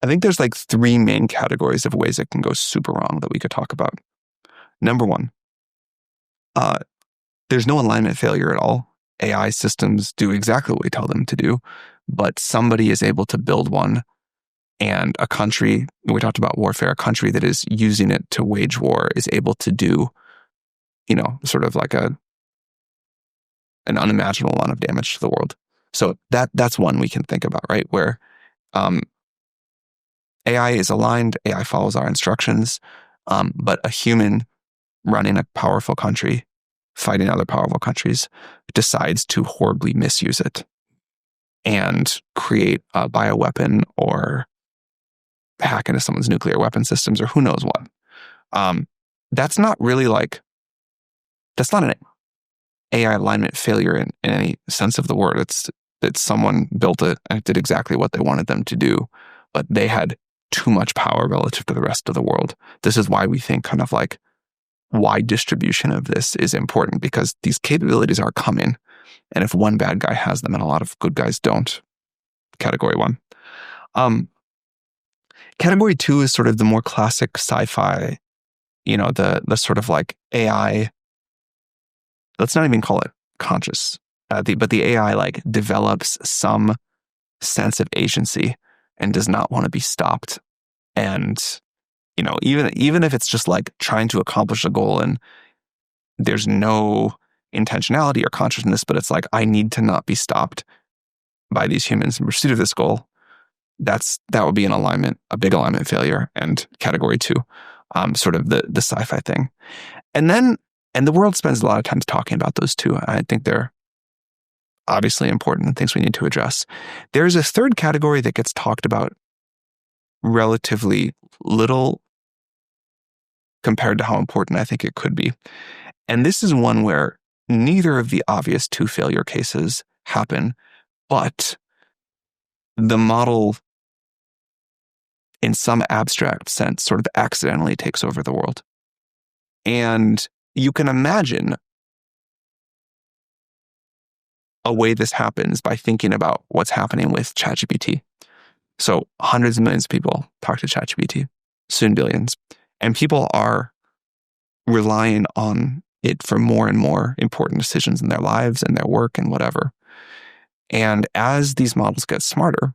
I think there's like three main categories of ways it can go super wrong that we could talk about. Number one, there's no alignment failure at all. AI systems do exactly what we tell them to do, but somebody is able to build one, and a country, we talked about warfare, a country that is using it to wage war is able to do, sort of like an unimaginable amount of damage to the world. So that's one we can think about, right? Where AI is aligned, AI follows our instructions, but a human running a powerful country, fighting other powerful countries, decides to horribly misuse it and create a bioweapon or hack into someone's nuclear weapon systems or who knows what. That's not really that's not an AI alignment failure in any sense of the word. It's that someone built it and it did exactly what they wanted them to do, but they had too much power relative to the rest of the world. This is why we think kind of like wide distribution of this is important, because these capabilities are coming. And if one bad guy has them and a lot of good guys don't, category one. Category two is sort of the more classic sci-fi, the sort of like AI, let's not even call it conscious, but the AI like develops some sense of agency and does not want to be stopped. And, even if it's just like trying to accomplish a goal and there's no intentionality or consciousness, but it's like, I need to not be stopped by these humans in pursuit of this goal. That would be a big alignment failure, and category two, sort of the sci-fi thing. And the world spends a lot of time talking about those two. I think they're obviously important and things we need to address. There's a third category that gets talked about relatively little compared to how important I think it could be. And this is one where neither of the obvious two failure cases happen, but the model, in some abstract sense, sort of accidentally takes over the world. And you can imagine a way this happens by thinking about what's happening with chatgpt. So hundreds of millions of people talk to chatgpt, soon billions, and people are relying on it for more and more important decisions in their lives and their work and whatever. And as these models get smarter,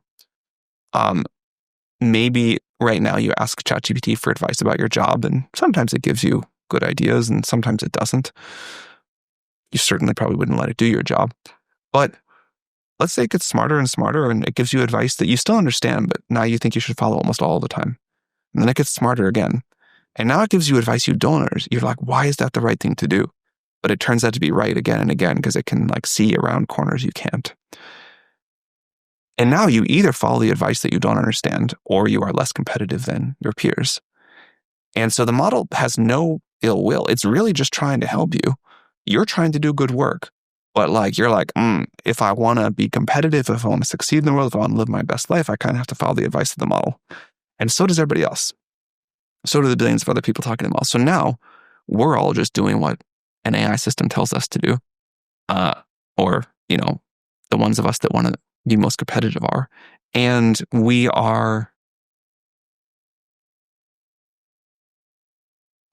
maybe right now you ask chatgpt for advice about your job, and sometimes it gives you good ideas and sometimes it doesn't. You certainly probably wouldn't let it do your job. But let's say it gets smarter and smarter and it gives you advice that you still understand, but now you think you should follow almost all the time. And then it gets smarter again. And now it gives you advice you don't understand. You're like, why is that the right thing to do? But it turns out to be right again and again because it can like see around corners you can't. And now you either follow the advice that you don't understand or you are less competitive than your peers. And so the model has no ill will. It's really just trying to help you. You're trying to do good work. But you're like, if I want to be competitive, if I want to succeed in the world, if I want to live my best life, I kind of have to follow the advice of the model. And so does everybody else. So do the billions of other people talking to the model. So now we're all just doing what an AI system tells us to do. Or, the ones of us that want to be most competitive are. And we are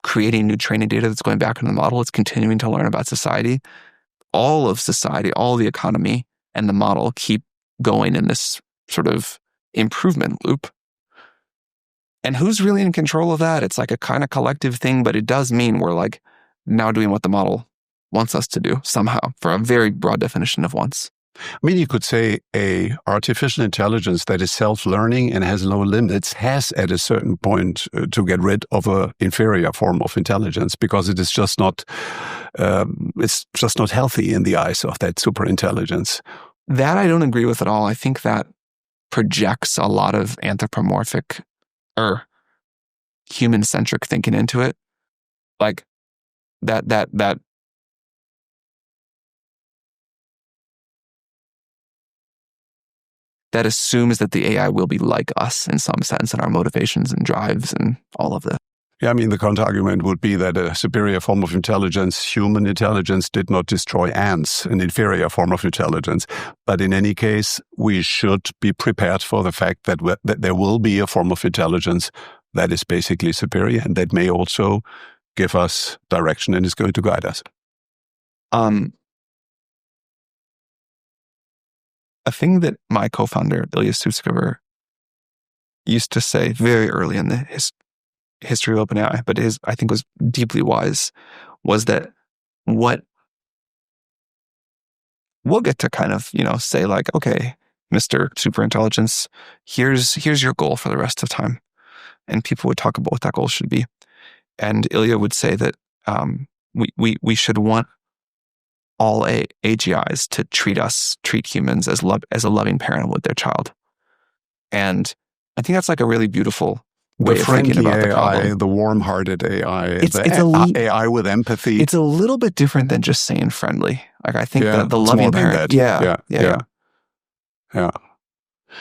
creating new training data that's going back into the model. It's continuing to learn about society. All of society, all the economy, and the model keep going in this sort of improvement loop. And who's really in control of that? It's like a kind of collective thing, but it does mean we're like now doing what the model wants us to do somehow, for a very broad definition of once. I mean, you could say a artificial intelligence that is self-learning and has no limits has at a certain point to get rid of an inferior form of intelligence, because it is just not, it's just not healthy in the eyes of that super intelligence. That I don't agree with at all. I think that projects a lot of anthropomorphic or human-centric thinking into it. Like that assumes that the AI will be like us in some sense, and our motivations and drives and all of that. Yeah, I mean, the counter-argument would be that a superior form of intelligence, human intelligence, did not destroy ants, an inferior form of intelligence. But in any case, we should be prepared for the fact that there will be a form of intelligence that is basically superior, and that may also give us direction and is going to guide us. A thing that my co-founder, Ilya Sutskever, used to say very early in the history of OpenAI, but I think was deeply wise, was that we'll get to kind of, say like, okay, Mr. Superintelligence, here's your goal for the rest of time. And people would talk about what that goal should be. And Ilya would say that we should want all AGIs to treat humans as a loving parent would their child. And I think that's like a really beautiful way of thinking about the problem. The warm-hearted AI, it's AI with empathy. It's a little bit different than just saying friendly. Like I think the loving parent. Yeah.